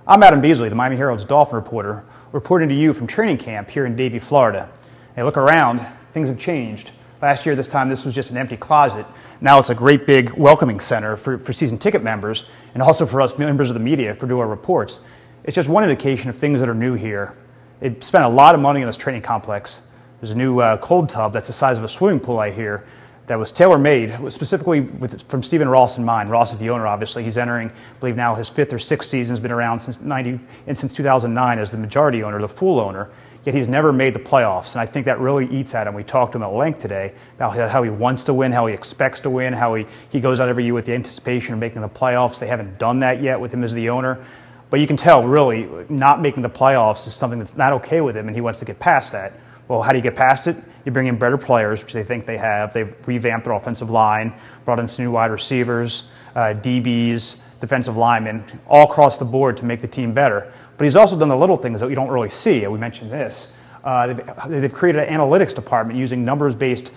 I'm Adam Beasley, the Miami Herald's Dolphin reporter, reporting to you from training camp here in Davie, Florida. Hey, look around, things have changed. Last year, this time, this was just an empty closet. Now it's a great big welcoming center for season ticket members and also for us members of the media for doing our reports. It's just one indication of things that are new here. It spent a lot of money in this training complex. There's a new cold tub that's the size of a swimming pool I hear that was tailor-made specifically from Stephen Ross in mind. Ross is the owner, obviously. He's entering, I believe now, his 5th or 6th season. Has been around since 2009 as the majority owner, the full owner. Yet he's never made the playoffs, and I think that really eats at him. We talked to him at length today about how he wants to win, how he expects to win, how he goes out every year with the anticipation of making the playoffs. They haven't done that yet with him as the owner. But you can tell, really, not making the playoffs is something that's not okay with him, and he wants to get past that. Well, how do you get past it? You bring in better players, which they think they have. They've revamped their offensive line, brought in some new wide receivers, DBs, defensive linemen, all across the board to make the team better. But he's also done the little things that you don't really see. We mentioned this. They've created an analytics department using numbers-based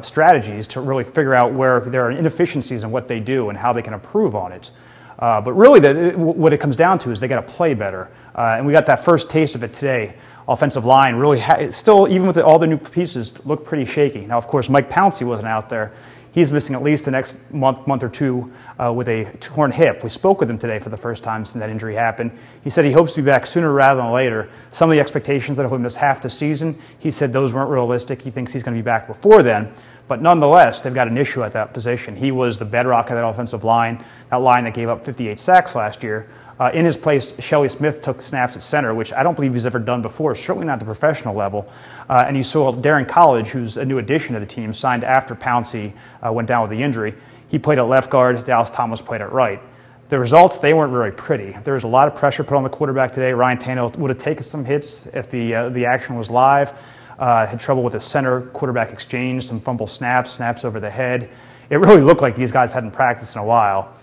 strategies to really figure out where there are inefficiencies in what they do and how they can improve on it. But really, what it comes down to is they got to play better. And we got that first taste of it today. Offensive line really still, even with all the new pieces, looked pretty shaky. Now, of course, Mike Pouncey wasn't out there. He's missing at least the next month or two with a torn hip. We spoke with him today for the first time since that injury happened. He said he hopes to be back sooner rather than later. Some of the expectations that he'll miss half the season, he said those weren't realistic. He thinks he's going to be back before then. But nonetheless, they've got an issue at that position. He was the bedrock of that offensive line, that line that gave up 58 sacks last year. In his place, Shelley Smith took snaps at center, which I don't believe he's ever done before, certainly not at the professional level. And you saw Darren College, who's a new addition to the team, signed after Pouncey went down with the injury. He played at left guard. Dallas Thomas played at right. The results, they weren't very pretty. There was a lot of pressure put on the quarterback today. Ryan Tannehill would have taken some hits if the action was live. Had trouble with the center-quarterback exchange, some fumble snaps over the head. It really looked like these guys hadn't practiced in a while.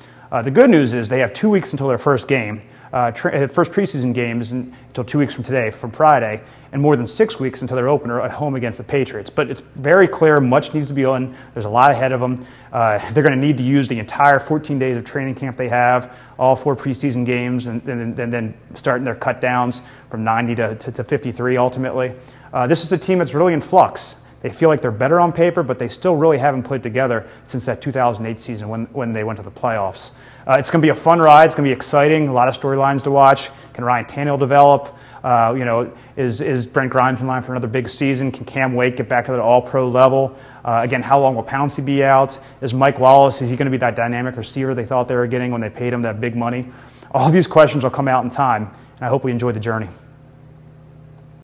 The good news is they have 2 weeks until their first game. First preseason game is until 2 weeks from today, from Friday, and more than 6 weeks until their opener at home against the Patriots. But it's very clear much needs to be done. There's a lot ahead of them. They're going to need to use the entire 14 days of training camp they have, all 4 preseason games, and then starting their cut downs from 90 to 53 ultimately. This is a team that's really in flux. They feel like they're better on paper, but they still really haven't put it together since that 2008 season when they went to the playoffs. It's going to be a fun ride. It's going to be exciting. A lot of storylines to watch. Can Ryan Tannehill develop? Is Brent Grimes in line for another big season? Can Cam Wake get back to that all-pro level? Again, how long will Pouncey be out? Is Mike Wallace, is he going to be that dynamic receiver they thought they were getting when they paid him that big money? All these questions will come out in time, and I hope we enjoy the journey.